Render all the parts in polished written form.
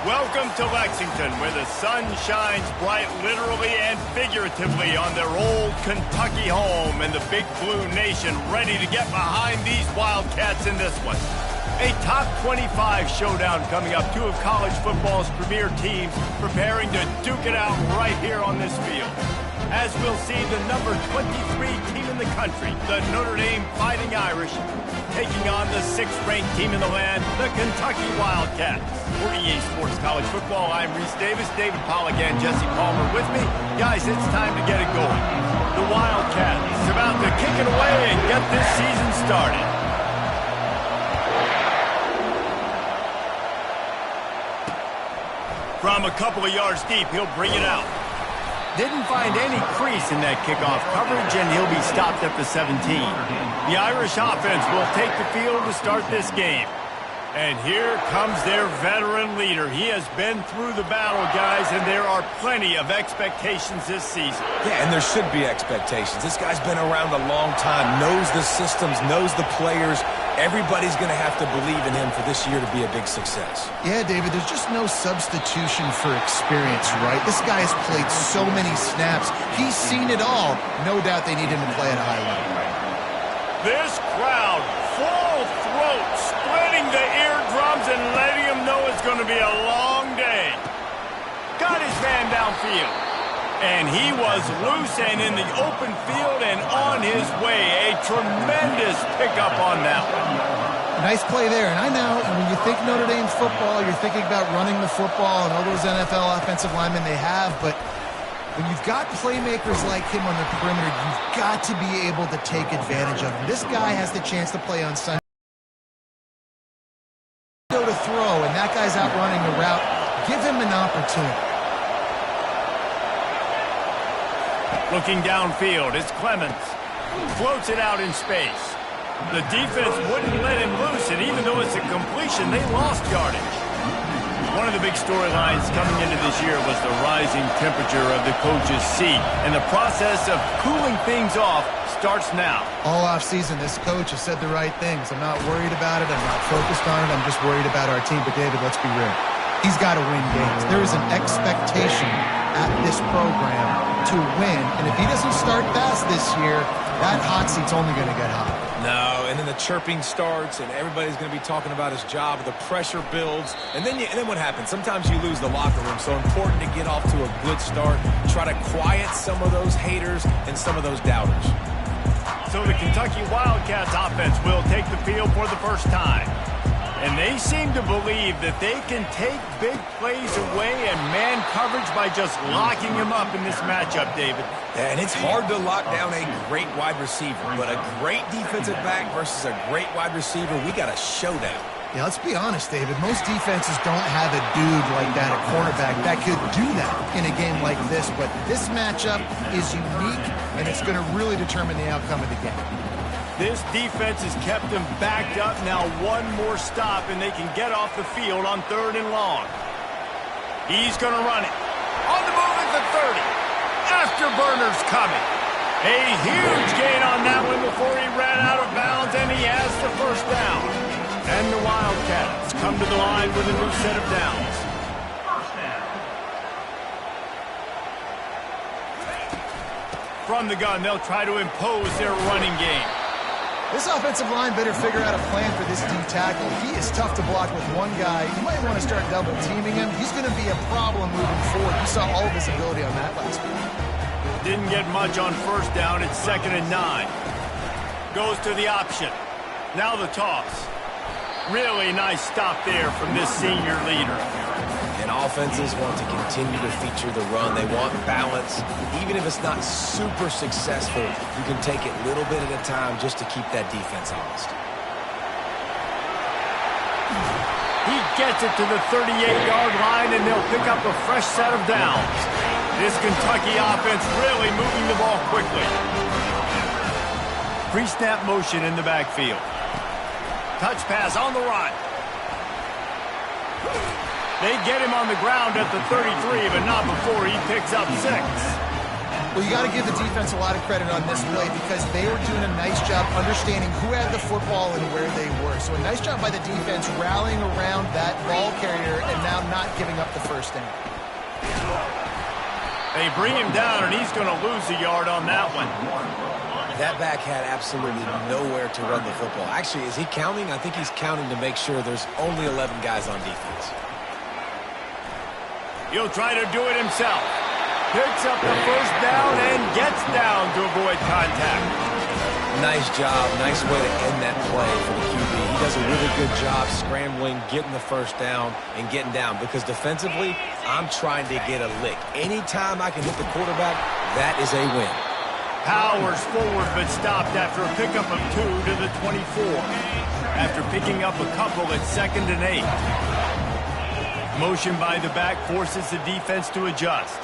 Welcome to Lexington, where the sun shines bright literally and figuratively on their old Kentucky home, and the Big Blue Nation ready to get behind these Wildcats in this one. A top 25 showdown coming up. Two of college football's premier teams preparing to duke it out right here on this field. As we'll see, the number 23 team in the country, the Notre Dame Fighting Irish, taking on the 6th-ranked team in the land, the Kentucky Wildcats. For EA Sports College Football, I'm Reese Davis, David Pollack, and Jesse Palmer with me. Guys, it's time to get it going. The Wildcats about to kick it away and get this season started. From a couple of yards deep, he'll bring it out. Didn't find any crease in that kickoff coverage, and he'll be stopped at the 17. The Irish offense will take the field to start this game. And here comes their veteran leader. He has been through the battle, guys, and there are plenty of expectations this season. Yeah, and there should be expectations. This guy's been around a long time, knows the systems, knows the players. Everybody's going to have to believe in him for this year to be a big success. Yeah, David, there's just no substitution for experience, right? This guy has played so many snaps. He's seen it all. No doubt they need him to play at a high level. This crowd, full throat, splitting the eardrums and letting him know it's going to be a long day. Got his man downfield. And he was loose and in the open field and on his way. A tremendous pickup on that one. Nice play there. And I know when you think Notre Dame football, you're thinking about running the football and all those NFL offensive linemen they have. But when you've got playmakers like him on the perimeter, you've got to be able to take advantage of him. This guy has the chance to play on Sunday. Go to throw, and that guy's out running the route. Give him an opportunity. Looking downfield, it's Clemens. Floats it out in space. The defense wouldn't let him loose, and even though it's a completion, they lost yardage. One of the big storylines coming into this year was the rising temperature of the coach's seat, and the process of cooling things off starts now. All offseason, this coach has said the right things. I'm not worried about it. I'm not focused on it. I'm just worried about our team. But, David, let's be real. He's got to win games. There is an expectation at this program to win, and if he doesn't start fast this year, that hot seat's only going to get hot. No, and then the chirping starts, and everybody's going to be talking about his job. The pressure builds, and then what happens? Sometimes you lose the locker room, so important to get off to a good start. Try to quiet some of those haters and some of those doubters. So the Kentucky Wildcats offense will take the field for the first time. And they seem to believe that they can take big plays away and man coverage by just locking him up in this matchup, David. And it's hard to lock down a great wide receiver, but a great defensive back versus a great wide receiver, we got a showdown. Yeah, let's be honest, David. Most defenses don't have a dude like that, a cornerback, that could do that in a game like this. But this matchup is unique, and it's going to really determine the outcome of the game. This defense has kept them backed up. Now one more stop, and they can get off the field on 3rd and long. He's going to run it. On the move at the 30. Afterburner's coming. A huge gain on that one before he ran out of bounds, and he has the first down. And the Wildcats come to the line with a new set of downs. From the gun, they'll try to impose their running game. This offensive line better figure out a plan for this D tackle. He is tough to block with one guy. You might want to start double teaming him. He's going to be a problem moving forward. You saw all of his ability on that last week. Didn't get much on first down. It's 2nd and 9. Goes to the option. Now the toss. Really nice stop there from this senior leader. And offenses want to continue to feature the run. They want balance. Even if it's not super successful, you can take it little bit at a time just to keep that defense honest. He gets it to the 38-yard line, and they'll pick up a fresh set of downs. This Kentucky offense really moving the ball quickly. Pre-snap motion in the backfield. Touch pass on the run. They get him on the ground at the 33, but not before he picks up 6. Well, you got to give the defense a lot of credit on this play because they were doing a nice job understanding who had the football and where they were. So a nice job by the defense rallying around that ball carrier and now not giving up the first down. They bring him down, and he's going to lose a yard on that one. That back had absolutely nowhere to run the football. Actually, is he counting? I think he's counting to make sure there's only 11 guys on defense. He'll try to do it himself. Picks up the first down and gets down to avoid contact. Nice job. Nice way to end that play for the QB. He does a really good job scrambling, getting the first down, and getting down. Because defensively, I'm trying to get a lick. Anytime I can hit the quarterback, that is a win. Powers forward but stopped after a pickup of 2 to the 24. After picking up a couple at 2nd and 8. Motion by the back forces the defense to adjust.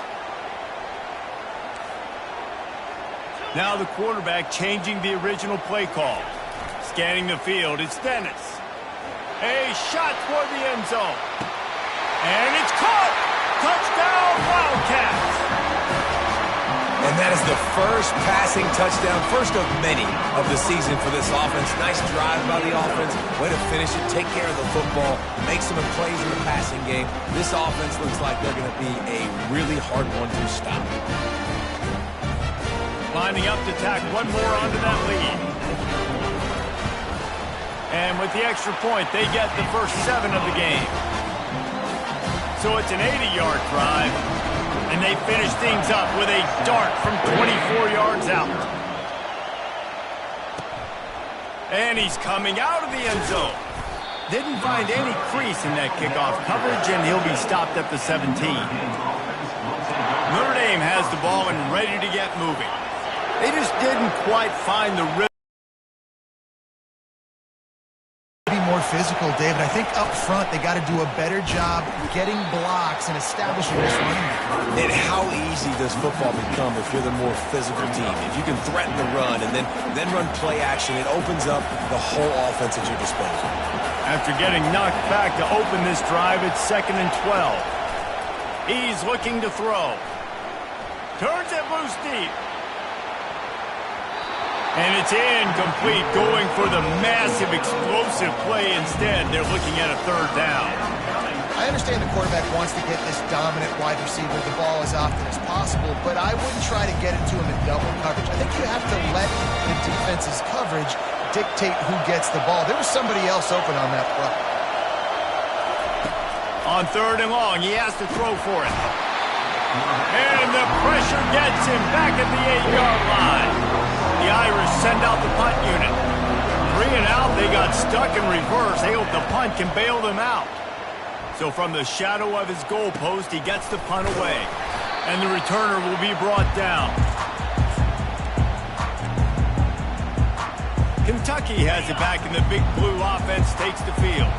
Now the quarterback changing the original play call. Scanning the field, it's Dennis. A shot toward the end zone. And it's caught! Touchdown, Wildcats! And that is the first passing touchdown, first of many of the season for this offense. Nice drive by the offense. Way to finish it, take care of the football, make some plays in the passing game. This offense looks like they're going to be a really hard one to stop. Lining up to tack one more onto that lead. And with the extra point, they get the first 7 of the game. So it's an 80-yard drive. And they finish things up with a dart from 24 yards out. And he's coming out of the end zone. Didn't find any crease in that kickoff coverage, and he'll be stopped at the 17. Notre Dame has the ball and ready to get moving. They just didn't quite find the rhythm. Be more physical, David. I think up front they got to do a better job getting blocks and establishing this running. And how easy does football become if you're the more physical team? If you can threaten the run and then run play action, it opens up the whole offense at your disposal. After getting knocked back to open this drive, it's 2nd and 12. He's looking to throw. Turns it loose deep. And it's incomplete, going for the massive explosive play instead. They're looking at a 3rd down. I understand the quarterback wants to get this dominant wide receiver the ball as often as possible, but I wouldn't try to get it to him in double coverage. I think you have to let the defense's coverage dictate who gets the ball. There was somebody else open on that play. On 3rd and long, he has to throw for it. And the pressure gets him back at the 8-yard line. The Irish send out the punt unit. 3 and out, they got stuck in reverse. They hope the punt can bail them out. So from the shadow of his goalpost, he gets the punt away. And the returner will be brought down. Kentucky has it back, and the Big Blue offense takes the field.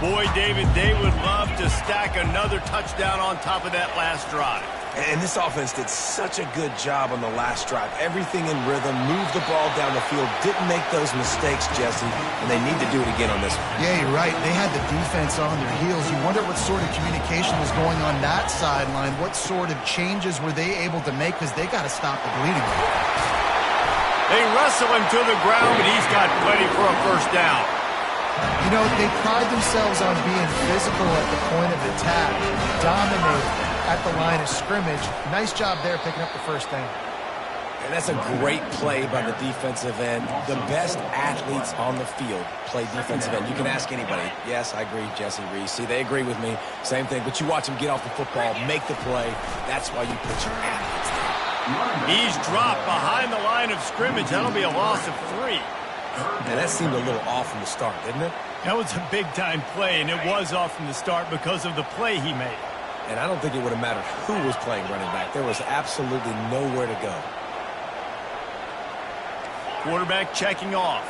Boy, David, they would love to stack another touchdown on top of that last drive. And this offense did such a good job on the last drive. Everything in rhythm, moved the ball down the field, didn't make those mistakes, Jesse, and they need to do it again on this one. Yeah, you're right. They had the defense on their heels. You wonder what sort of communication was going on that sideline. What sort of changes were they able to make, because they got to stop the bleeding. They wrestle him to the ground, but he's got plenty for a first down. You know, they pride themselves on being physical at the point of attack, dominating at the line of scrimmage. Nice job there picking up the first down. And that's a great play by the defensive end. The best athletes on the field play defensive end. You can ask anybody. Yes, I agree, Jesse Reese. See, they agree with me. Same thing. But you watch them get off the football, make the play. That's why you put your athletes there. He's dropped behind the line of scrimmage. That'll be a loss of 3. And that seemed a little off from the start, didn't it? That was a big-time play, and it was off from the start because of the play he made. And I don't think it would have mattered who was playing running back. There was absolutely nowhere to go. Quarterback checking off.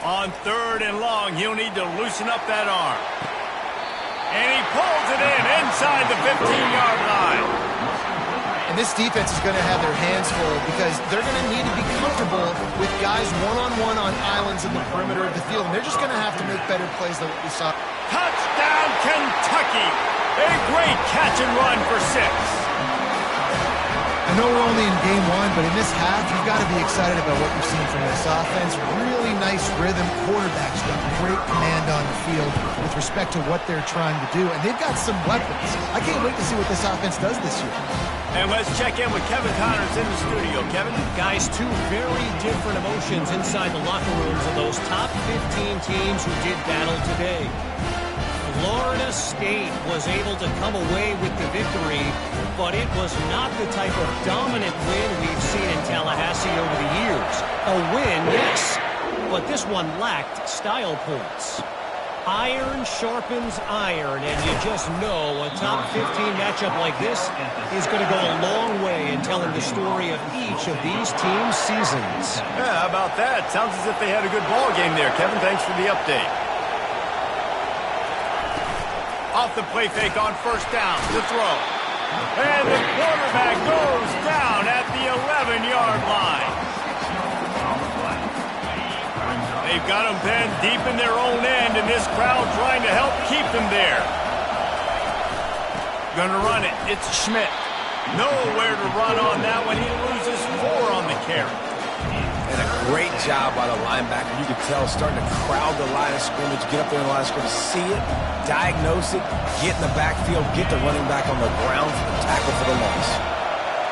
On 3rd and long, he'll need to loosen up that arm. And he pulls it in inside the 15-yard line. And this defense is going to have their hands full because they're going to need to be comfortable with guys one-on-one on islands in the perimeter of the field, and they're just going to have to make better plays than what we saw. Touchdown, Kentucky! A great catch and run for 6. I know we're only in game 1, but in this half, you've got to be excited about what you've seen from this offense. Really nice rhythm. Quarterback's got great command on the field with respect to what they're trying to do, and they've got some weapons. I can't wait to see what this offense does this year. And let's check in with Kevin Connors in the studio. Kevin? Guys, two very different emotions inside the locker rooms of those top 15 teams who did battle today. Florida State was able to come away with the victory, but it was not the type of dominant win we've seen in Tallahassee over the years. A win, yes, but this one lacked style points. Iron sharpens iron, and you just know a top 15 matchup like this is going to go a long way in telling the story of each of these teams' seasons. Yeah, how about that? Sounds as if they had a good ball game there. Kevin, thanks for the update. Off the play fake on first down to throw. And the quarterback goes down at the 11-yard line. They've got them pinned deep in their own end, and this crowd trying to help keep them there. Gonna run it. It's Schmidt. Nowhere to run on that one. He loses 4 on the carry. And a great job by the linebacker. You could tell starting to crowd the line of scrimmage, get up there in the line of scrimmage, see it, diagnose it, get in the backfield, get the running back on the ground for the tackle for the loss.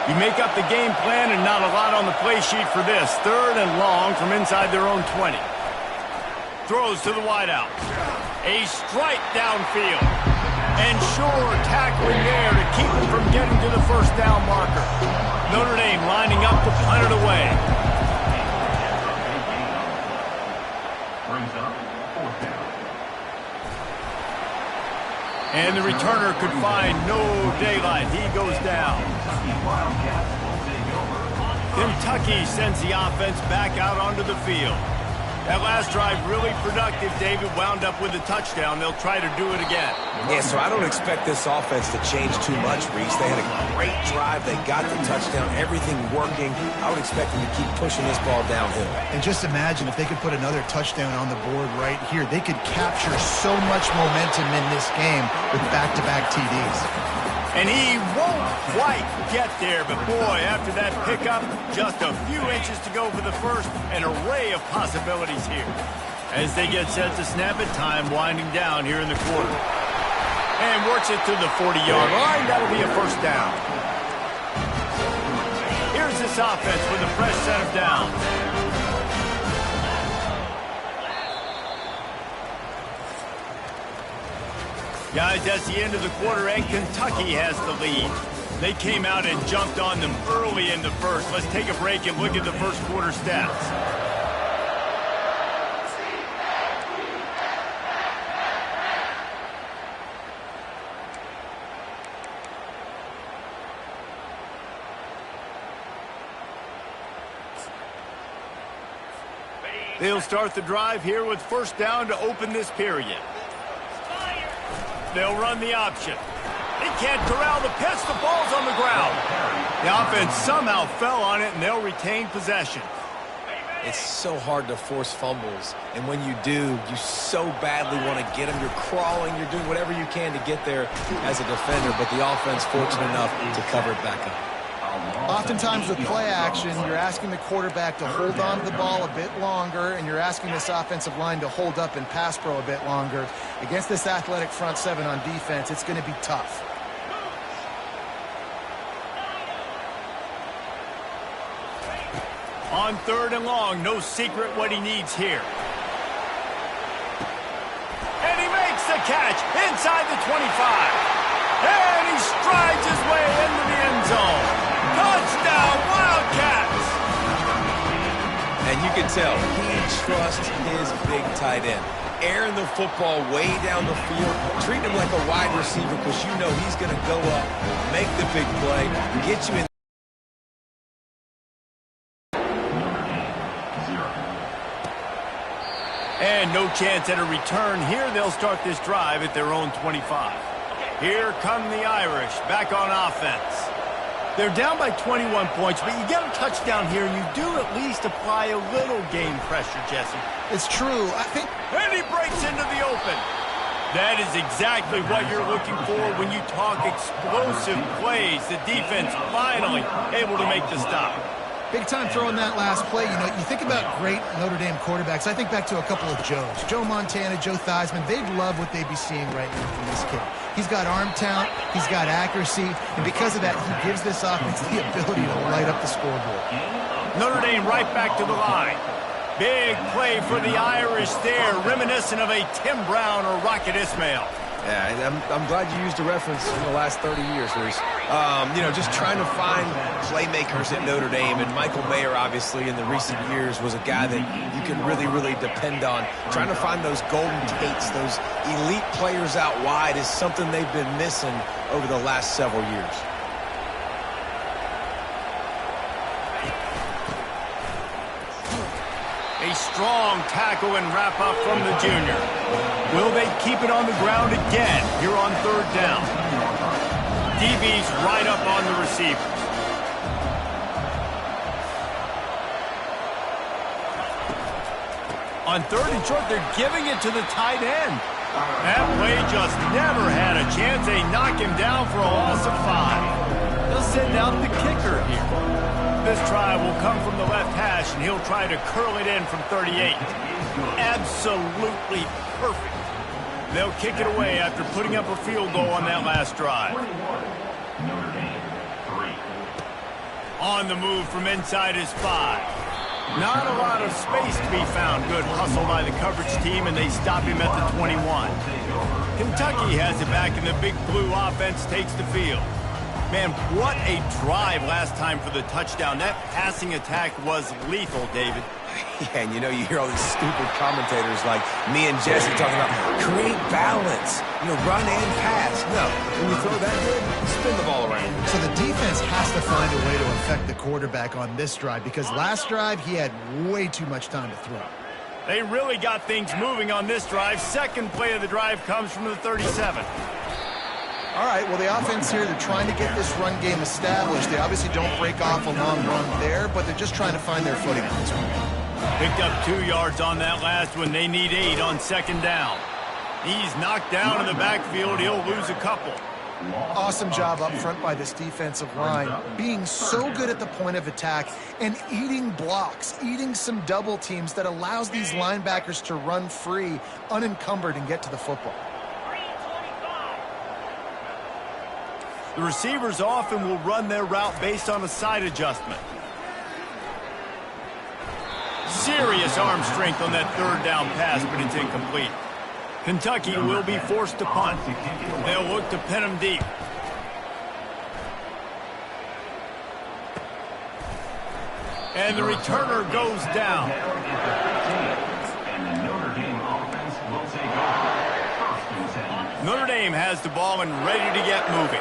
You make up the game plan and not a lot on the play sheet for this. 3rd and long from inside their own 20. Throws to the wideout. A strike downfield. And sure tackling there to keep him from getting to the first down marker. Notre Dame lining up to punt it away. And the returner could find no daylight. He goes down. Kentucky sends the offense back out onto the field. That last drive really productive. David wound up with a touchdown. They'll try to do it again. Yeah, so I don't expect this offense to change too much, Reese. They had a great drive. They got the touchdown. Everything working. I would expect them to keep pushing this ball downhill. And just imagine if they could put another touchdown on the board right here. They could capture so much momentum in this game with back-to-back TDs. And he won't quite get there, but boy, after that pickup, just a few inches to go for the first, an array of possibilities here. As they get set to snap it, time winding down here in the quarter. And works it to the 40-yard line. That'll be a first down. Here's this offense with a fresh set of downs. Guys, that's the end of the quarter, and Kentucky has the lead. They came out and jumped on them early in the first. Let's take a break and look at the first quarter stats. They'll start the drive here with first down to open this period. They'll run the option. They can't corral the pitch. The ball's on the ground. The offense somehow fell on it, and they'll retain possession. It's so hard to force fumbles, and when you do, you so badly want to get them. You're crawling. You're doing whatever you can to get there as a defender, but the offense fortunate enough to cover it back up. Oftentimes with play action, you're asking the quarterback to hold on to the ball a bit longer, and you're asking this offensive line to hold up and pass pro a bit longer. Against this athletic front seven on defense, it's going to be tough. On 3rd and long, no secret what he needs here. And he makes the catch inside the 25. And he strides his way into the end zone. Touchdown, Wildcats! And you can tell he trusts his big tight end. Airing the football way down the field, treating him like a wide receiver because you know he's going to go up, make the big play, get you in. And no chance at a return here. They'll start this drive at their own 25. Here come the Irish back on offense. They're down by 21 points, but you get a touchdown here, and you do at least apply a little game pressure, Jesse. It's true. I think... And he breaks into the open. That is exactly what you're looking for when you talk explosive plays. The defense finally able to make the stop. Big time throwing that last play. You know, you think about great Notre Dame quarterbacks. I think back to a couple of Joes. Joe Montana, Joe Theismann. They'd love what they'd be seeing right now from this kid. He's got arm talent. He's got accuracy. And because of that, he gives this offense the ability to light up the scoreboard. Notre Dame right back to the line. Big play for the Irish there, reminiscent of a Tim Brown or Rocket Ismail. Yeah, I'm glad you used a reference in the last 30 years, Reese. You know, just trying to find playmakers at Notre Dame, and Michael Mayer, obviously, in the recent years, was a guy that you can really depend on. Trying to find those golden Tates, those elite players out wide is something they've been missing over the last several years. A strong tackle and wrap up from the junior. Will they keep it on the ground again here on third down? DB's right up on the receivers. On third and short, they're giving it to the tight end. That play just never had a chance. They knock him down for a loss of 5. They'll send out the kicker here. This try will come from the left hash, and he'll try to curl it in from 38. Absolutely perfect. They'll kick it away after putting up a field goal on that last drive. On the move from inside his 5. Not a lot of space to be found. Good hustle by the coverage team, and they stop him at the 21. Kentucky has it back, and the Big Blue offense takes the field. Man, what a drive last time for the touchdown. That passing attack was lethal, David. Yeah, and you know, you hear all these stupid commentators like me and Jesse talking about create balance, you know, run and pass. No, when you throw that good, spin the ball around. So the defense has to find a way to affect the quarterback on this drive, because last drive he had way too much time to throw. They really got things moving on this drive. Second play of the drive comes from the 37. All right, well, the offense here, they're trying to get this run game established. They obviously don't break off a long run there, but they're just trying to find their footing on this one. Picked up 2 yards on that last one. They need 8 on second down. He's knocked down in the backfield. He'll lose a couple. Awesome job up front by this defensive line, being so good at the point of attack and eating blocks, eating some double teams that allows these linebackers to run free, unencumbered, and get to the football. The receivers often will run their route based on a side adjustment. Serious arm strength on that third down pass, but it's incomplete. Kentucky will be forced to punt. They'll look to pin him deep. And the returner goes down. Notre Dame has the ball and ready to get moving.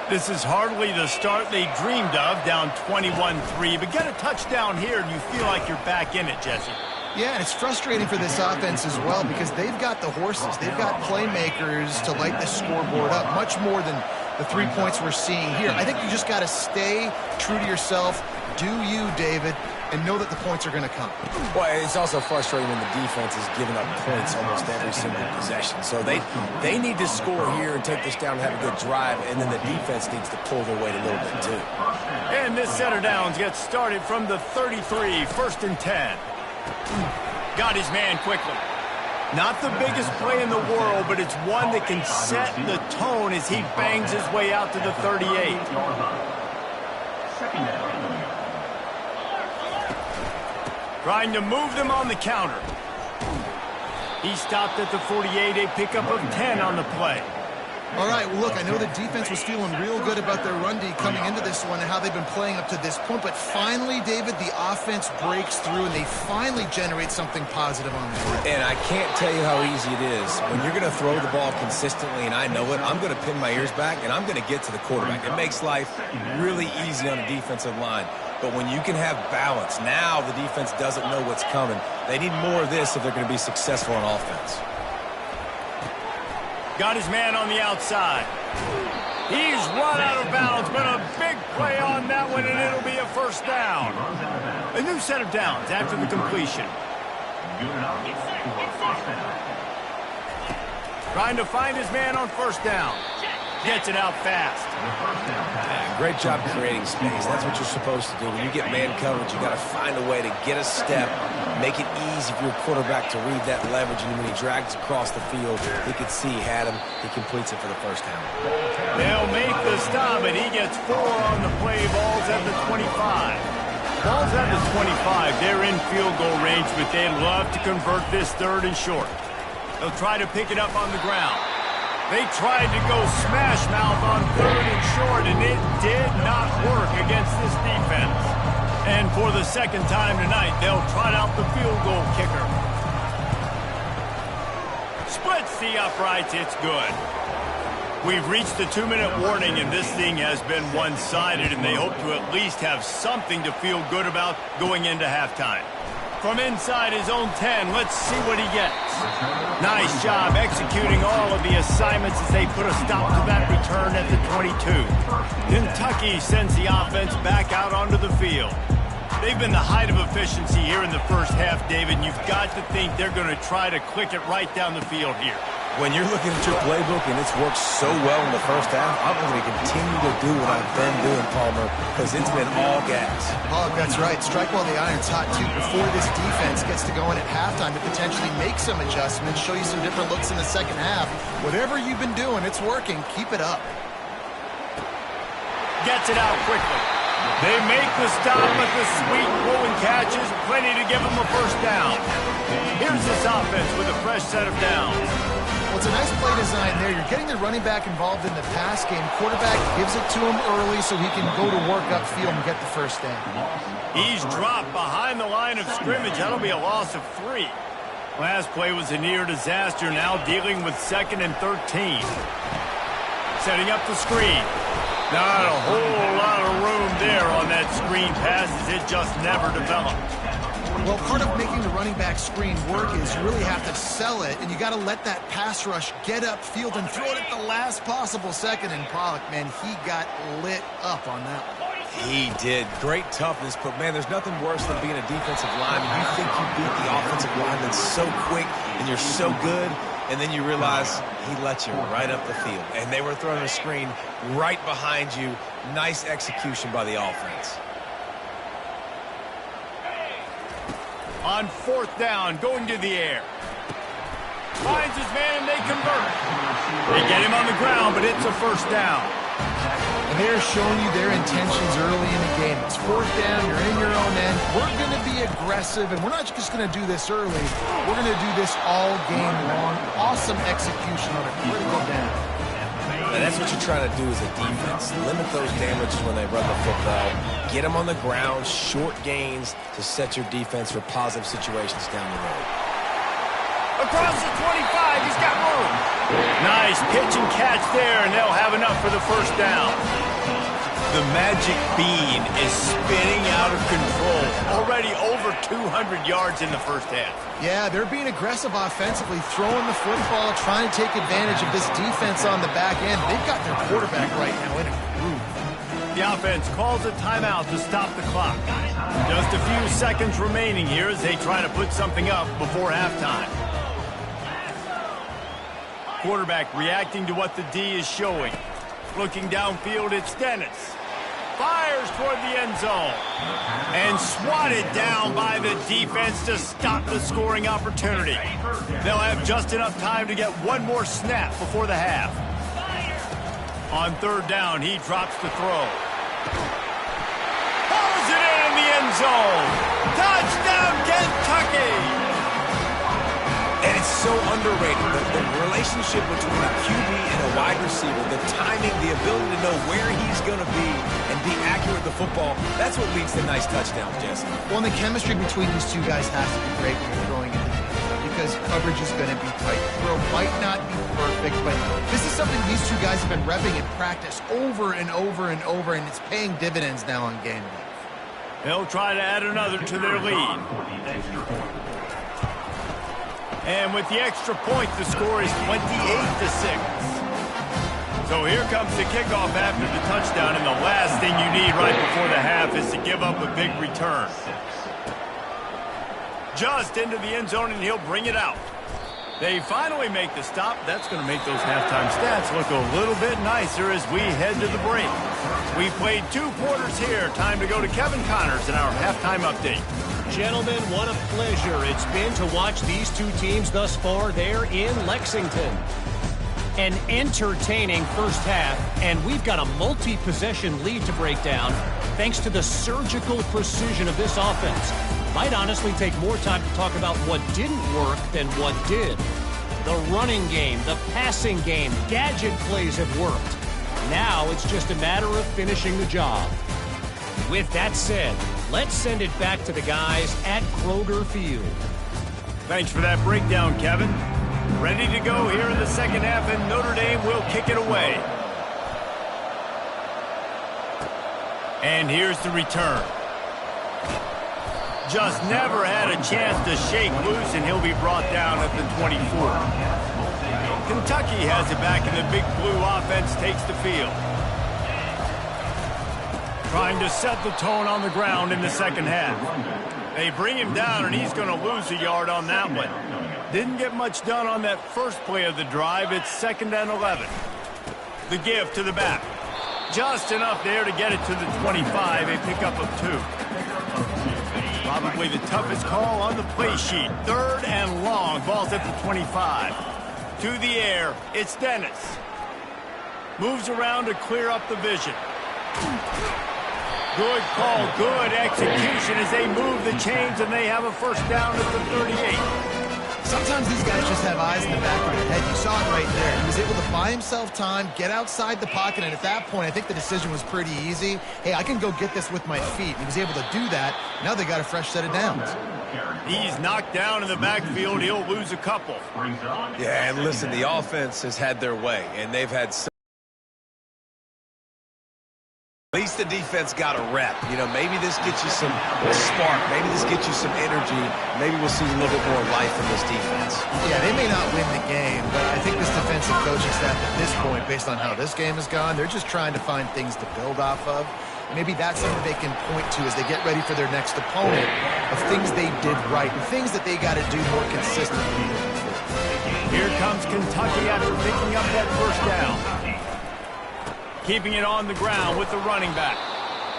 This is hardly the start they dreamed of, down 21-3. But get a touchdown here, and you feel like you're back in it, Jesse. Yeah, and it's frustrating for this offense as well, because they've got the horses. They've got playmakers to light this scoreboard up, much more than the 3 points we're seeing here. I think you just got to stay true to yourself. Do you, David, and know that the points are going to come. Well, it's also frustrating when the defense is giving up points almost every single possession. So they need to score here and take this down and have a good drive, and then the defense needs to pull their weight a little bit too. And this set of downs gets started from the 33, 1st and 10. Got his man quickly. Not the biggest play in the world, but it's one that can set the tone as he bangs his way out to the 38. Trying to move them on the counter. He stopped at the 48, a pickup of 10 on the play. All right, well, look, I know the defense was feeling real good about their run D coming into this one and how they've been playing up to this point, but finally, David, the offense breaks through and they finally generate something positive on the field. And I can't tell you how easy it is. When you're going to throw the ball consistently, and I know it, I'm going to pin my ears back and I'm going to get to the quarterback. It makes life really easy on the defensive line. But when you can have balance, now the defense doesn't know what's coming. They need more of this if they're going to be successful on offense. Got his man on the outside. He's run out of bounds, but a big play on that one, and it'll be a first down. A new set of downs after the completion. Trying to find his man on first down. Gets it out fast. Yeah, great job creating space. That's what you're supposed to do. When you get man coverage, you got to find a way to get a step, make it easy for your quarterback to read that leverage, and when he drags across the field, he can see he had him. He completes it for the first down. They'll make the stop, and he gets 4 on the play. Ball's at the 25. Ball's at the 25. They're in field goal range, but they'd love to convert this 3rd and short. They'll try to pick it up on the ground. They tried to go smash mouth on 3rd and short, and it did not work against this defense. And for the second time tonight, they'll trot out the field goal kicker. Splits the uprights. It's good. We've reached the 2-minute warning, and this thing has been one-sided, and they hope to at least have something to feel good about going into halftime. From inside his own 10, let's see what he gets. Nice job executing all of the assignments as they put a stop to that return at the 22. Kentucky sends the offense back out onto the field. They've been the height of efficiency here in the first half, David, and you've got to think they're going to try to click it right down the field here. When you're looking at your playbook and it's worked so well in the first half, I'm going to continue to do what I've been doing, Palmer, because it's been all gas. Oh, that's right. Strike while the iron's hot, too, before this defense gets to go in at halftime to potentially make some adjustments, show you some different looks in the second half. Whatever you've been doing, it's working. Keep it up. Gets it out quickly. They make the stop, but the sweet throw and catch is plenty to give them a first down. Here's this offense with a fresh set of downs. Well, it's a nice play design there. You're getting the running back involved in the pass game. Quarterback gives it to him early so he can go to work upfield and get the first down. He's dropped behind the line of scrimmage. That'll be a loss of 3. Last play was a near disaster. Now dealing with 2nd and 13. Setting up the screen. Not a whole lot of room there on that screen pass as it just never developed. Well, part of making the running back screen work is you really have to sell it, and you got to let that pass rush get upfield and throw it at the last possible second. And Pollock, man, he got lit up on that one. He did. Great toughness, but, man, there's nothing worse than being a defensive lineman. You think you beat the offensive lineman so quick, and you're so good, and then you realize he let you right up the field. And they were throwing a screen right behind you. Nice execution by the offense. On 4th down, going to the air. Finds his man, and they convert. They get him on the ground, but it's a first down. And they're showing you their intentions early in the game. It's 4th down, you're in your own end. We're going to be aggressive, and we're not just going to do this early. We're going to do this all game long. Awesome execution on a critical down. And that's what you're trying to do as a defense. Limit those damages when they run the football. Get them on the ground, short gains to set your defense for positive situations down the road. Across the 25, he's got room. Nice pitch and catch there, and they'll have enough for the first down. The magic bean is spinning out of control. Already over 200 yards in the first half. Yeah, they're being aggressive offensively, throwing the football, trying to take advantage of this defense on the back end. They've got their quarterback right now in a groove. The offense calls a timeout to stop the clock. Just a few seconds remaining here as they try to put something up before halftime. Quarterback reacting to what the D is showing. Looking downfield, it's Dennis. Fires toward the end zone. And swatted down by the defense to stop the scoring opportunity. They'll have just enough time to get one more snap before the half. On 3rd down, he drops the throw. Pulls it in the end zone. Touchdown, Kentucky! And it's so underrated, the relationship between a QB and a wide receiver, the timing, the ability to know where he's going to be and be accurate with the football, that's what leads to nice touchdowns, Jesse. Well, and the chemistry between these two guys has to be great when you're throwing into the game because coverage is going to be tight. Throw might not be perfect, but this is something these two guys have been repping in practice over and over and over, and it's paying dividends now on game day. They'll try to add another to their lead. And with the extra point, the score is 28-6. So here comes the kickoff after the touchdown, and the last thing you need right before the half is to give up a big return. Just into the end zone, and he'll bring it out. They finally make the stop. That's going to make those halftime stats look a little bit nicer as we head to the break. We played 2 quarters here. Time to go to Kevin Connors in our halftime update. Gentlemen, what a pleasure it's been to watch these 2 teams thus far there in Lexington. An entertaining first half, and we've got a multi-possession lead to break down thanks to the surgical precision of this offense. Might honestly take more time to talk about what didn't work than what did. The running game, the passing game, gadget plays have worked. Now it's just a matter of finishing the job. With that said, let's send it back to the guys at Kroger Field. Thanks for that breakdown, Kevin. Ready to go here in the second half, and Notre Dame will kick it away. And here's the return. Just never had a chance to shake loose, and he'll be brought down at the 24. Kentucky has it back, and the Big Blue offense takes the field. Trying to set the tone on the ground in the second half. They bring him down, and he's going to lose a yard on that one. Didn't get much done on that first play of the drive. It's 2nd and 11. The give to the back. Just enough there to get it to the 25, a pickup of 2. Probably the toughest call on the play sheet. 3rd and long. Ball's at the 25. To the air. It's Dennis. Moves around to clear up the vision. Good call. Good execution as they move the chains, and they have a first down at the 38. Sometimes these guys just have eyes in the back of their head. You saw it right there. He was able to buy himself time, get outside the pocket, and at that point, I think the decision was pretty easy. Hey, I can go get this with my feet. He was able to do that. Now they got a fresh set of downs. He's knocked down in the backfield. He'll lose a couple. Yeah, and listen, the offense has had their way, and they've had some. At least the defense got a rep. You know, maybe this gets you some spark. Maybe this gets you some energy. Maybe we'll see a little bit more life from this defense. Yeah, they may not win the game, but I think this defensive coaching staff at this point, based on how this game has gone, they're just trying to find things to build off of. Maybe that's something they can point to as they get ready for their next opponent of things they did right and things that they got to do more consistently. Here comes Kentucky after picking up that first down. Keeping it on the ground with the running back.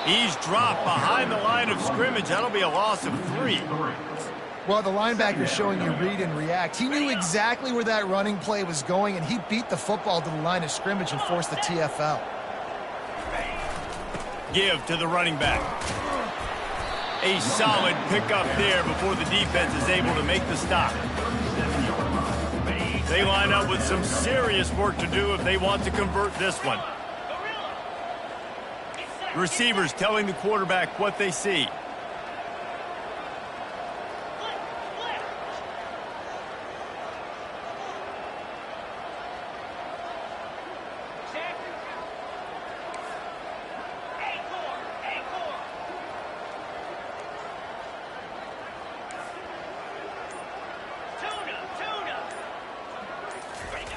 He's dropped behind the line of scrimmage. That'll be a loss of 3. Well, the linebacker's showing you read and react. He knew exactly where that running play was going, and he beat the football to the line of scrimmage and forced the TFL. Give to the running back. A solid pickup there before the defense is able to make the stop. They line up with some serious work to do if they want to convert this one. Receivers telling the quarterback what they see.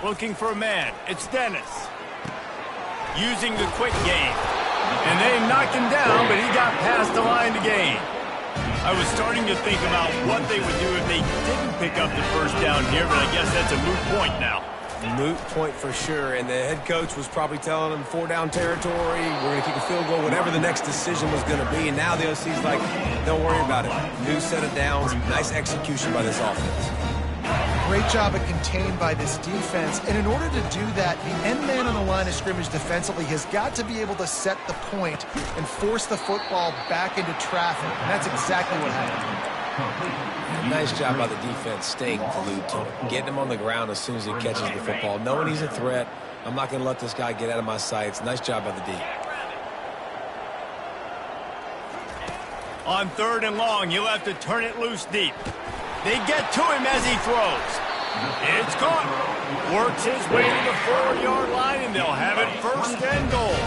Looking for a man. It's Dennis. Using the quick game. And they knocked him down, but he got past the line to gain. I was starting to think about what they would do if they didn't pick up the first down here, but I guess that's a moot point now. Moot point for sure, and the head coach was probably telling them 4-down territory, we're going to kick a field goal, whatever the next decision was going to be, and now the OC's like, don't worry about it. New set of downs, nice execution by this offense. Great job of contained by this defense, and in order to do that, the end man on the line of scrimmage defensively has got to be able to set the point and force the football back into traffic, and that's exactly what happened. Nice job by the defense staying glued to him, getting him on the ground as soon as he catches the football, knowing he's a threat. I'm not going to let this guy get out of my sights. Nice job by the D. On 3rd and long, he'll have to turn it loose deep. They get to him as he throws. It's caught. Works his way to the 4-yard line, and they'll have it 1st and goal.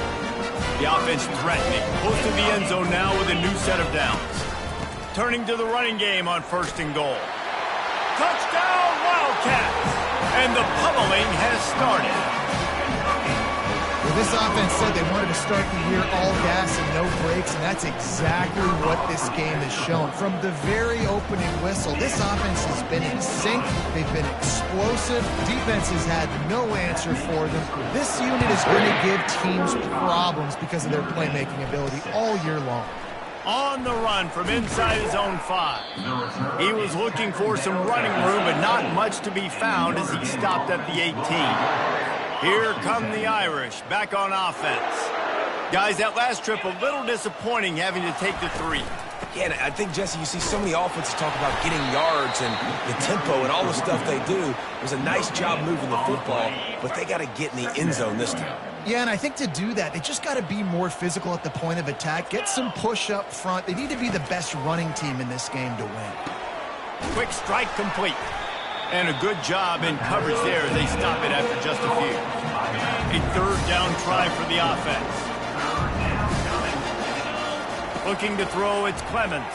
The offense threatening. Close to the end zone now with a new set of downs. Turning to the running game on 1st and goal. Touchdown, Wildcats! And the pummeling has started. Well, this offense said they wanted to start the year all gas and no brakes, and that's exactly what this game has shown. From the very opening whistle, this offense has been in sync. They've been explosive. Defense has had no answer for them. This unit is going to give teams problems because of their playmaking ability all year long. On the run from inside his own 5. He was looking for some running room, but not much to be found as he stopped at the 18. Here come the Irish, back on offense. Guys, that last trip, a little disappointing having to take the 3. Yeah, and I think, Jesse, you see so many offenses talk about getting yards and the tempo and all the stuff they do. It was a nice job moving the football, but they got to get in the end zone this time. Yeah, and I think to do that, they just got to be more physical at the point of attack, get some push up front. They need to be the best running team in this game to win. Quick strike complete. And a good job in coverage there as they stop it after just a few. A third down try for the offense. Looking to throw, it's Clemens.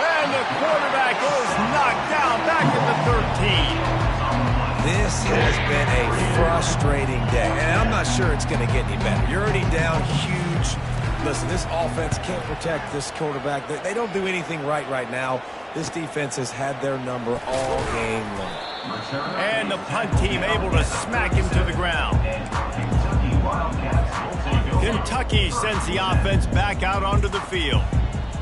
And the quarterback is knocked down back at the 13. This has been a frustrating day, and I'm not sure it's going to get any better. You're already down huge. Listen, this offense can't protect this quarterback. They don't do anything right now. This defense has had their number all game long. And the punt team able to smack him to the ground. Kentucky sends the offense back out onto the field.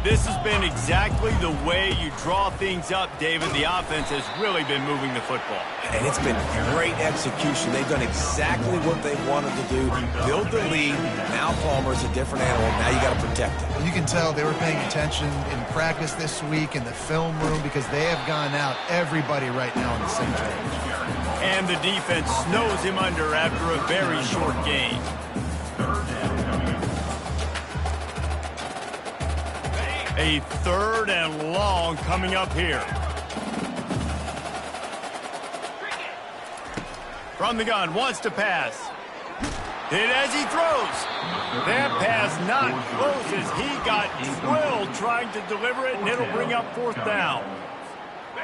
This has been exactly the way you draw things up, David. The offense has really been moving the football. And it's been great execution. They've done exactly what they wanted to do. Build the lead. Now Palmer's a different animal. Now you got to protect him. You can tell they were paying attention in practice this week in the film room because they have gone out everybody right now on the same page. And the defense snows him under after a very short game. A third and long coming up here. From the gun, wants to pass. Hit as he throws. That pass not close as he got drilled trying to deliver it, and it'll bring up 4th down.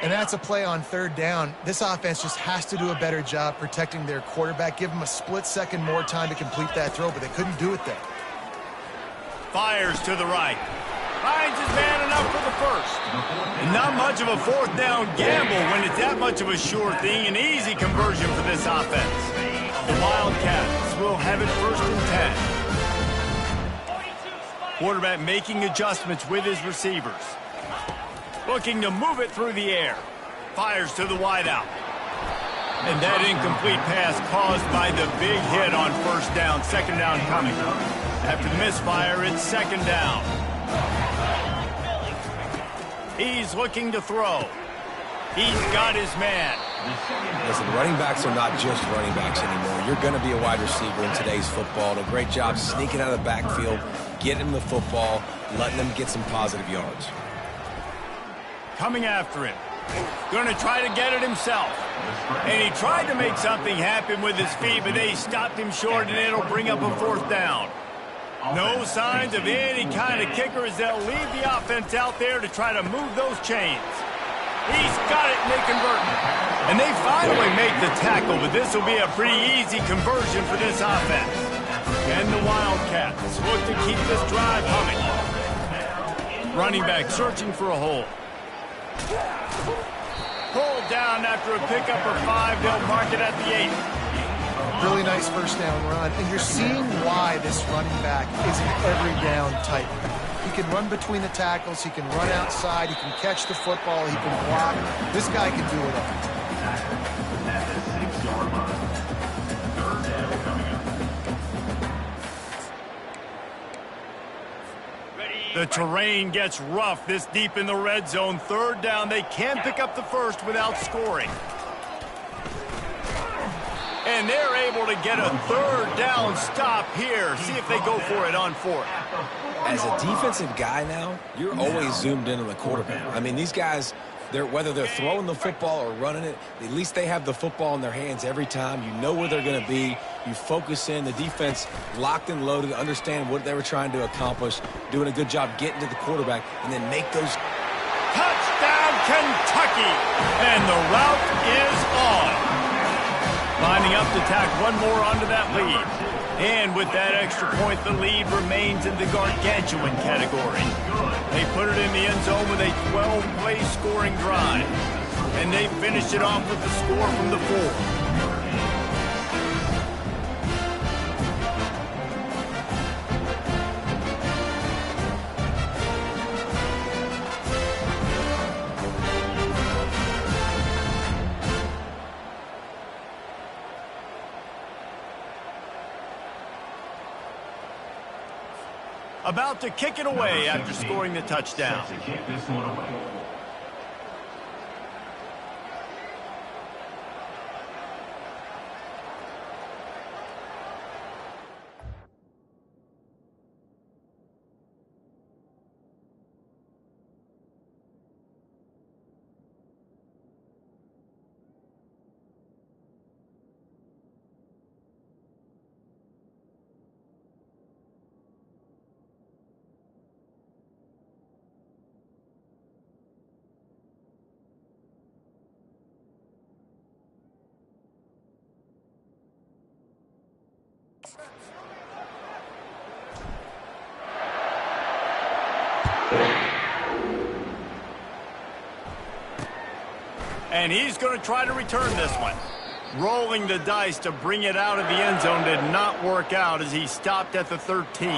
And that's a play on 3rd down. This offense just has to do a better job protecting their quarterback. Give them a split second more time to complete that throw, but they couldn't do it there. Fires to the right. Finds his man enough for the first. And not much of a 4th down gamble when it's that much of a sure thing. An easy conversion for this offense. The Wildcats will have it 1st and 10. Quarterback making adjustments with his receivers. Looking to move it through the air. Fires to the wideout. And that incomplete pass caused by the big hit on 1st down. 2nd down coming. After the misfire, it's 2nd down. He's looking to throw. He's got his man. Listen, running backs are not just running backs anymore. You're going to be a wide receiver in today's football. A great job sneaking out of the backfield, getting him the football, letting him get some positive yards. Coming after him. Going to try to get it himself. And he tried to make something happen with his feet, but they stopped him short, and it'll bring up a 4th down. No signs of any kind of kicker as they'll leave the offense out there to try to move those chains. He's got it, and they convert. And they finally make the tackle, but this will be a pretty easy conversion for this offense. And the Wildcats look to keep this drive humming. Running back searching for a hole. Pulled down after a pickup of 5. They'll mark it at the 8. Really nice 1st down run, and you're seeing why this running back is an every down type. He can run between the tackles, he can run outside, he can catch the football, he can block. This guy can do it all. The terrain gets rough this deep in the red zone. 3rd down, they can pick up the 1st without scoring. And they're able to get a 3rd down stop here. See if they go for it on 4th. As a defensive guy now, you're always zoomed in on the quarterback. I mean, these guys, whether they're throwing the football or running it, at least they have the football in their hands every time. You know where they're going to be. You focus in. The defense locked and loaded, understand what they were trying to accomplish, doing a good job getting to the quarterback, and then make those. Touchdown Kentucky. And the route is on. Lining up to tack one more onto that lead. And with that extra point, the lead remains in the gargantuan category. They put it in the end zone with a 12-play scoring drive. And they finished it off with the score from the 4. About to kick it away after scoring the touchdown. And he's going to try to return this one. Rolling the dice to bring it out of the end zone did not work out as he stopped at the 13.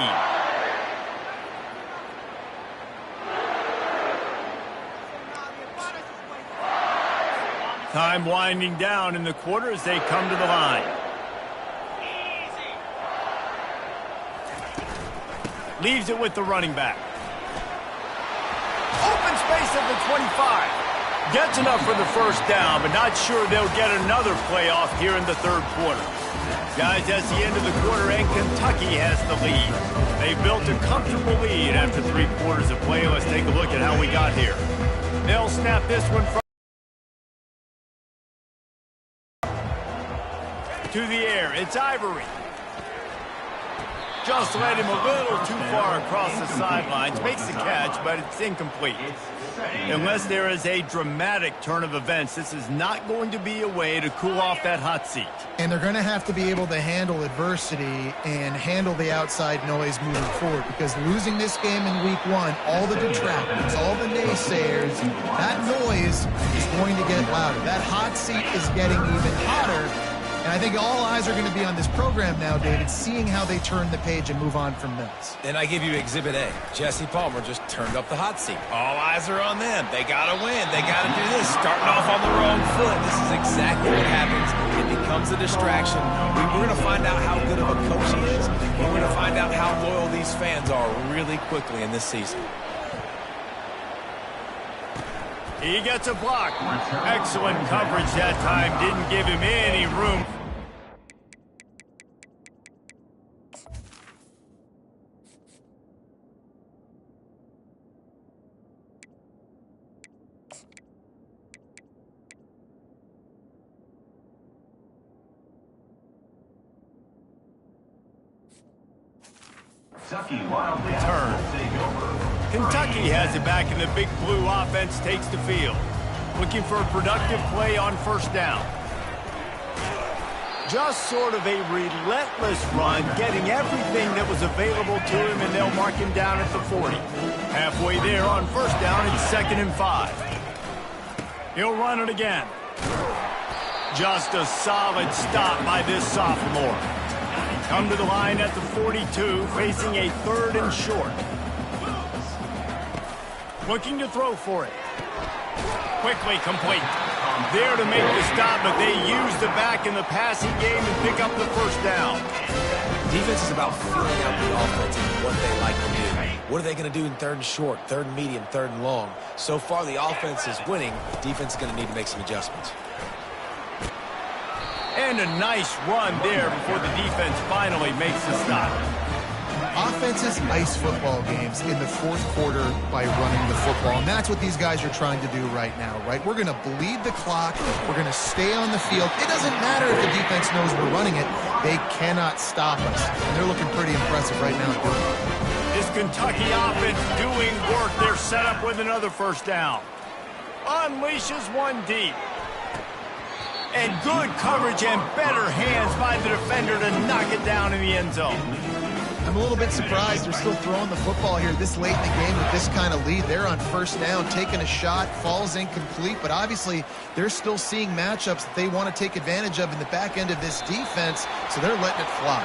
Time winding down in the quarter as they come to the line. Leaves it with the running back. Open space at the 25. Gets enough for the first down, but not sure they'll get another playoff here in the third quarter. Guys, that's the end of the quarter, and Kentucky has the lead. They built a comfortable lead after 3 quarters of play. Let's take a look at how we got here. They'll snap this one from to the air. It's Ivory. Just led him a little too far across the sidelines. Makes the catch, but it's incomplete. Unless there is a dramatic turn of events, this is not going to be a way to cool off that hot seat. And they're going to have to be able to handle adversity and handle the outside noise moving forward, because losing this game in week 1, all the detractors, all the naysayers, that noise is going to get louder. That hot seat is getting even hotter. And I think all eyes are going to be on this program now, David, seeing how they turn the page and move on from this. And I give you Exhibit A. Jesse Palmer just turned up the hot seat. All eyes are on them. They got to win. They got to do this. Starting off on the wrong foot. This is exactly what happens. It becomes a distraction. We're going to find out how good of a coach he is. We're going to find out how loyal these fans are really quickly in this season. He gets a block. Excellent coverage that time. Didn't give him any room. Return. Kentucky has it back, and the big blue offense takes the field. Looking for a productive play on first down. Just sort of a relentless run, getting everything that was available to him, and they'll mark him down at the 40. Halfway there on first down, it's 2nd and 5. He'll run it again. Just a solid stop by this sophomore. Come to the line at the 42, facing a 3rd and short. Looking to throw for it. Quickly complete. There to make the stop, but they use the back in the passing game and pick up the first down. Defense is about filling out the offense and what they like to do. What are they going to do in 3rd and short, 3rd and medium, 3rd and long? So far, the offense is winning. Defense is going to need to make some adjustments. And a nice run there before the defense finally makes the stop. Offenses ice football games in the 4th quarter by running the football, and that's what these guys are trying to do right now, right? We're going to bleed the clock. We're going to stay on the field. It doesn't matter if the defense knows we're running it. They cannot stop us, and they're looking pretty impressive right now doing it. This Kentucky offense doing work. They're set up with another first down. unleashes one deep. And good coverage and better hands by the defender to knock it down in the end zone. I'm a little bit surprised they're still throwing the football here this late in the game with this kind of lead. They're on first down, taking a shot, falls incomplete, but obviously they're still seeing matchups that they want to take advantage of in the back end of this defense, so they're letting it fly.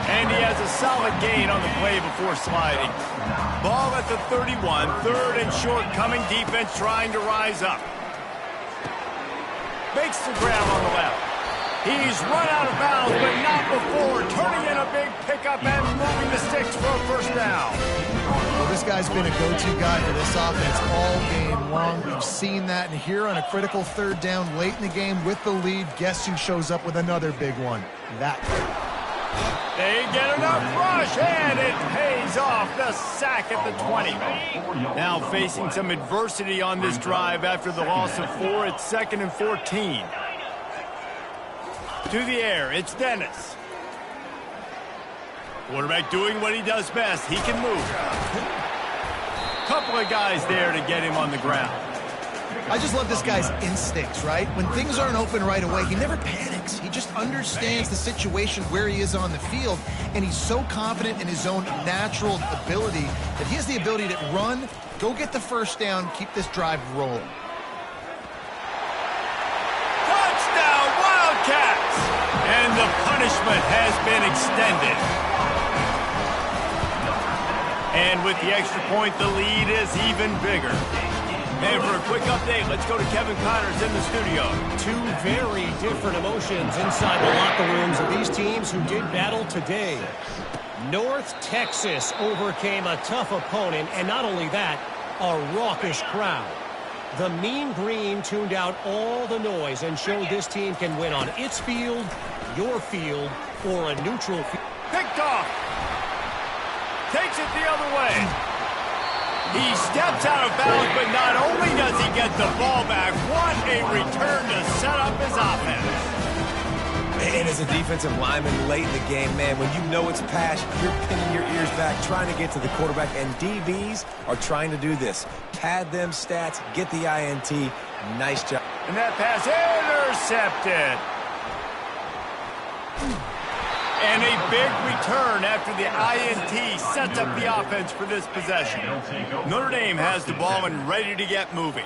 And he has a solid gain on the play before sliding. Ball at the 31, third and short, coming defense trying to rise up. Makes the grab on the left. He's run out of bounds, but not before turning in a big pickup and moving the sticks for a first down. Well, this guy's been a go-to guy for this offense all game long. We've seen that, and here on a critical third down late in the game with the lead, guess who shows up with another big one? That guy. They get enough rush, and it pays off the sack at the 20. Now facing some adversity on this drive after the loss of 4. It's 2nd and 14. To the air, it's Dennis. Quarterback doing what he does best. He can move. Couple of guys there to get him on the ground. I just love this guy's instincts, right? When things aren't open right away, he never panics. He just understands the situation where he is on the field, and he's so confident in his own natural ability that he has the ability to run, go get the first down, keep this drive rolling. Touchdown, Wildcats! And the punishment has been extended. And with the extra point, the lead is even bigger. And for a quick update, let's go to Kevin Connors in the studio. Two very different emotions inside the locker rooms of these teams who did battle today. North Texas overcame a tough opponent, and not only that, a raucous crowd. The Mean Green tuned out all the noise and showed this team can win on its field, your field, or a neutral field. Picked off. Takes it the other way. He steps out of bounds, but not only does he get the ball back, what a return to set up his offense. Man, as a defensive lineman late in the game, man, when you know it's pass, you're pinning your ears back, trying to get to the quarterback, and DBs are trying to do this. Pad them stats, get the INT. Nice job. And that pass intercepted. And a big return after the INT sets up the offense for this possession. Notre Dame has the ball and ready to get moving.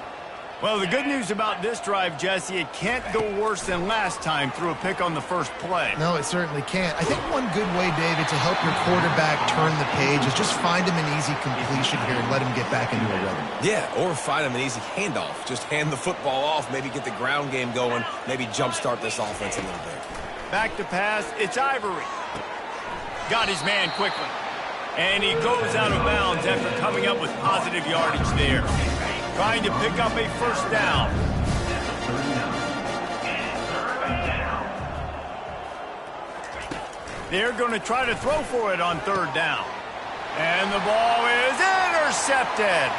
Well, the good news about this drive, Jesse, it can't go worse than last time through a pick on the first play. No, it certainly can't. I think one good way, David, to help your quarterback turn the page is just find him an easy completion here and let him get back into a rhythm. Yeah, or find him an easy handoff. Just hand the football off, maybe get the ground game going, maybe jumpstart this offense a little bit. Back to pass, it's Ivory. Got his man quickly. And he goes out of bounds after coming up with positive yardage there. Trying to pick up a first down. They're going to try to throw for it on third down. And the ball is intercepted.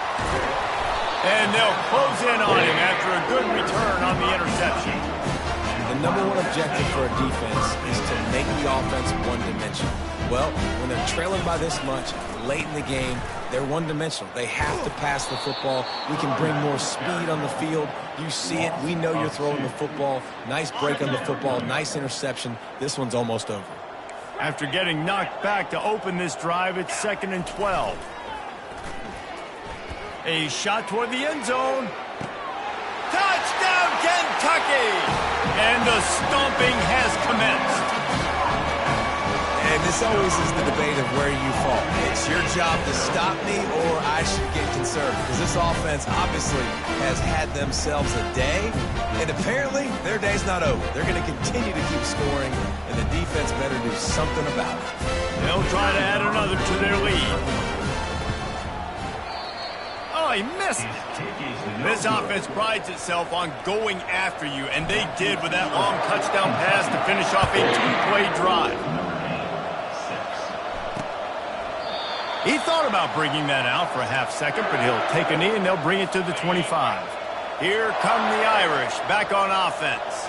And they'll close in on him after a good return on the interception. The number one objective for a defense is to make the offense one-dimensional. Well, when they're trailing by this much, late in the game, they're one-dimensional. They have to pass the football. We can bring more speed on the field. You see it. We know you're throwing the football. Nice break on the football. Nice interception. This one's almost over. After getting knocked back to open this drive, it's 2nd and 12. A shot toward the end zone. Touchdown, Kentucky! And the stomping has commenced. And this always is the debate of where you fall. It's your job to stop me or I should get conservative. Because this offense obviously has had themselves a day. And apparently their day's not over. They're going to continue to keep scoring. And the defense better do something about it. They'll try to add another to their lead. Oh, he missed it. This offense prides itself on going after you, and they did with that long touchdown pass to finish off a two-play drive. He thought about bringing that out for a half second, but he'll take a knee and they'll bring it to the 25. Here come the Irish back on offense.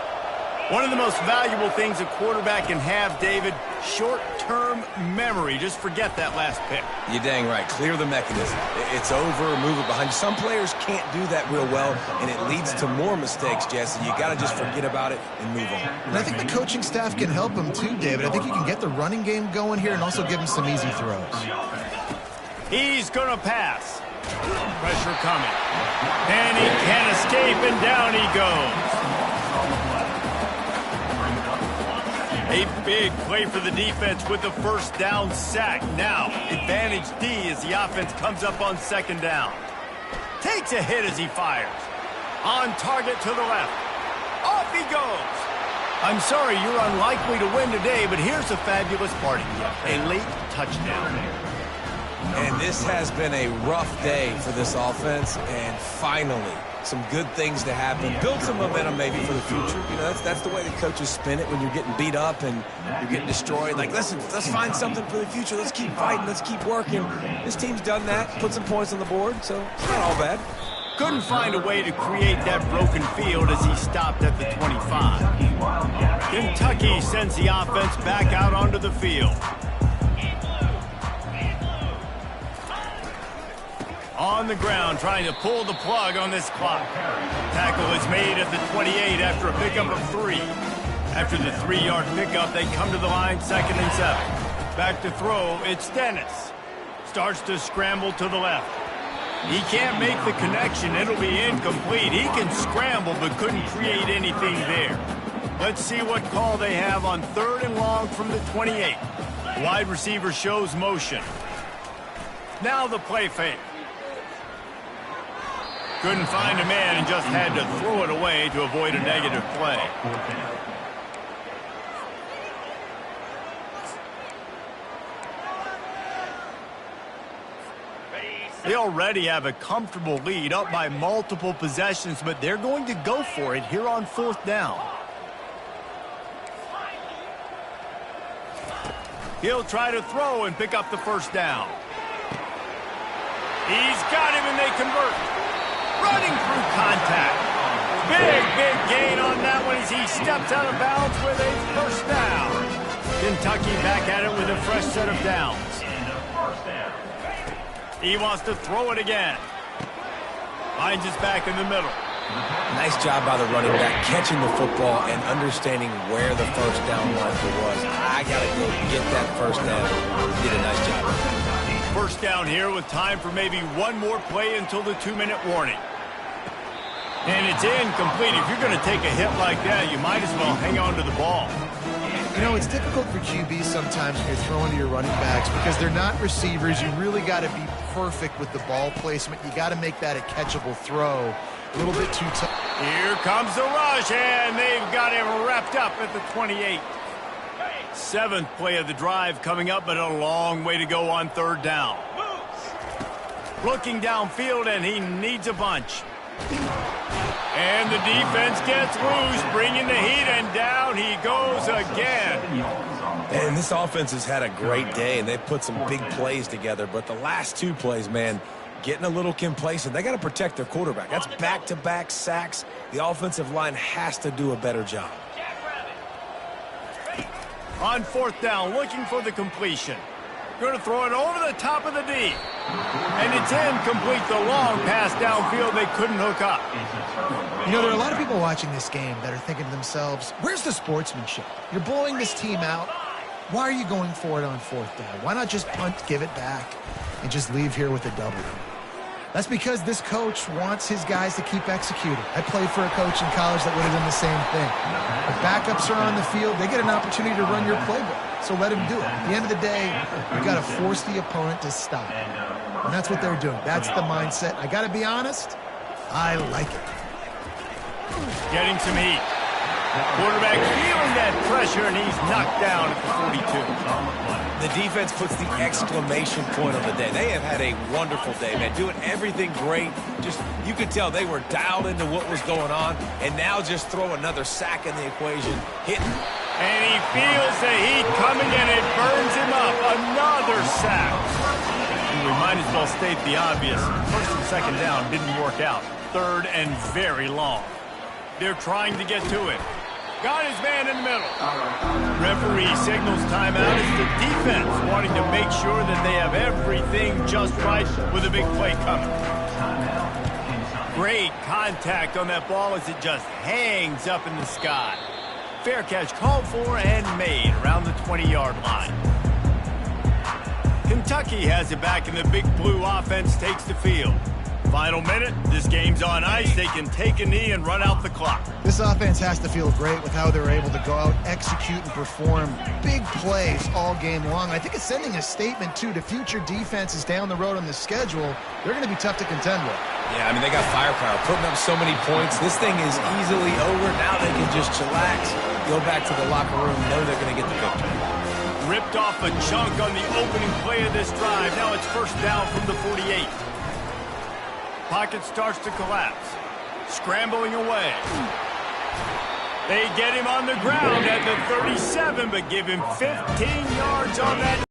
One of the most valuable things a quarterback can have, David, short-term memory. Just forget that last pick. You're dang right. Clear the mechanism. It's over, move it behind you. Some players can't do that real well, and it leads to more mistakes, Jesse. You got to just forget about it and move on. And I think the coaching staff can help him too, David. I think you can get the running game going here and also give him some easy throws. He's going to pass. Pressure coming. And he can't escape, and down he goes. A big play for the defense with the first down sack. Now, advantage D as the offense comes up on second down. Takes a hit as he fires. On target to the left. Off he goes. I'm sorry, you're unlikely to win today, but here's a fabulous party. A late touchdown. And this has been a rough day for this offense, and finally, some good things to happen. Build some momentum maybe for the future. You know, that's the way the coaches spin it when you're getting beat up and you're getting destroyed. Like, listen, let's find something for the future. Let's keep fighting. Let's keep working. This team's done that, put some points on the board, so it's not all bad. Couldn't find a way to create that broken field as he stopped at the 25. Kentucky sends the offense back out onto the field. On the ground, trying to pull the plug on this clock. Tackle is made at the 28 after a pickup of 3. After the 3-yard pickup, they come to the line 2nd and 7. Back to throw, it's Dennis. Starts to scramble to the left. He can't make the connection. It'll be incomplete. He can scramble but couldn't create anything there. Let's see what call they have on 3rd and long from the 28. The wide receiver shows motion. Now the play fake. Couldn't find a man and just had to throw it away to avoid a negative play. They already have a comfortable lead, up by multiple possessions, but they're going to go for it here on 4th down. He'll try to throw and pick up the first down. He's got him and they convert. Running through contact. Big gain on that one as he steps out of bounds with a first down. Kentucky back at it with a fresh set of downs. He wants to throw it again. Finds his back in the middle. Nice job by the running back, catching the football and understanding where the first down marker was. I got to go get that first down. He did a nice job. First down here with time for maybe one more play until the 2-minute warning. And it's incomplete. If you're going to take a hit like that, you might as well hang on to the ball. You know, it's difficult for QBs sometimes when you're throwing to your running backs because they're not receivers. You really got to be perfect with the ball placement. You got to make that a catchable throw. A little bit too tough. Here comes the rush, and they've got him wrapped up at the 28. 7th play of the drive coming up, but a long way to go on 3rd down. Looking downfield, and he needs a bunch. And the defense gets loose, bringing the heat, and down he goes again. And this offense has had a great day, and they've put some big plays together. But the last 2 plays, man, getting a little complacent. They got to protect their quarterback. That's back-to-back sacks. The offensive line has to do a better job. On 4th down, looking for the completion. Going to throw it over the top of the D. And it's incomplete. The long pass downfield, they couldn't hook up. You know, there are a lot of people watching this game that are thinking to themselves, where's the sportsmanship? You're blowing this team out. Why are you going for it on 4th down? Why not just punt, give it back, and just leave here with a W? That's because this coach wants his guys to keep executing. I played for a coach in college that would have done the same thing. If backups are on the field, they get an opportunity to run your playbook. So let him do it. At the end of the day, you got to force the opponent to stop. And that's what they're doing. That's the mindset. I got to be honest, I like it. Getting some heat. Quarterback feeling that pressure, and he's knocked down at the 42. The defense puts the exclamation point on the day. They have had a wonderful day, man. Doing everything great. Just, you could tell they were dialed into what was going on, and now just throw another sack in the equation. Hitting. And he feels the heat coming, and it burns him up. Another sack. We might as well state the obvious. 1st and 2nd down didn't work out. 3rd and very long. They're trying to get to it. Got his man in the middle. Referee signals timeout as the defense wanting to make sure that they have everything just right with a big play coming. Great contact on that ball as it just hangs up in the sky. Fair catch called for and made around the 20-yard line. Kentucky has it back, and the Big Blue offense takes the field. Final minute, this game's on ice. They can take a knee and run out the clock. This offense has to feel great with how they're able to go out, execute, and perform big plays all game long. I think it's sending a statement, too, to future defenses down the road on the schedule. They're going to be tough to contend with. Yeah, I mean, they got firepower, putting up so many points. This thing is easily over. Now they can just chillax, go back to the locker room, know they're going to get the victory. Ripped off a chunk on the opening play of this drive. Now it's first down from the 48. Pocket starts to collapse. Scrambling away. They get him on the ground at the 37, but give him 15 yards on that.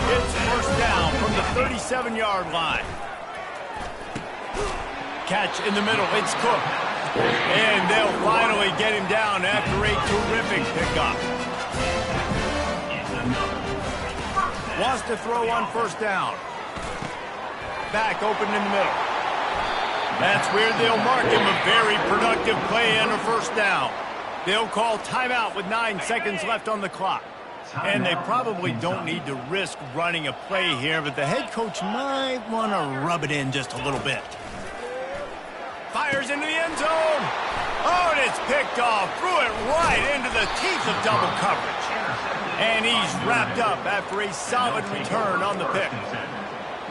It's first down from the 37-yard line. Catch in the middle. It's Cook. And they'll finally get him down after a terrific pickup. Wants to throw on first down. Back open in the middle. That's where they'll mark him a very productive play and a first down. They'll call timeout with 9 seconds left on the clock. And they probably don't need to risk running a play here, but the head coach might want to rub it in just a little bit. Fires into the end zone. Oh, and it's picked off. Threw it right into the teeth of double coverage. And he's wrapped up after a solid return on the pick.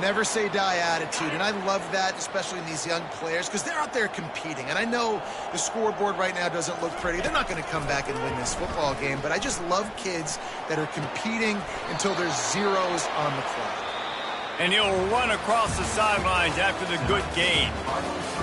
Never say die attitude, and I love that, especially in these young players, because they're out there competing. And I know the scoreboard right now doesn't look pretty. They're not going to come back and win this football game, but I just love kids that are competing until there's zeros on the clock. And he'll run across the sidelines after the good game.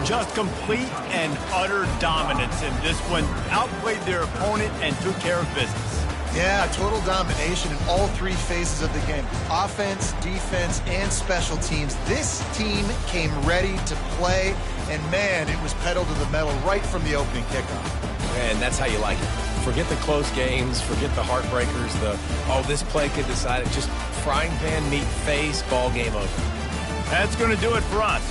Just complete and utter dominance in this one. Outplayed their opponent and took care of business. Yeah, total domination in all three phases of the game. Offense, defense, and special teams. This team came ready to play, and man, it was pedal to the metal right from the opening kickoff. And that's how you like it. Forget the close games, forget the heartbreakers, this play could decide it. Just frying pan meet face, ball game over. That's going to do it for us.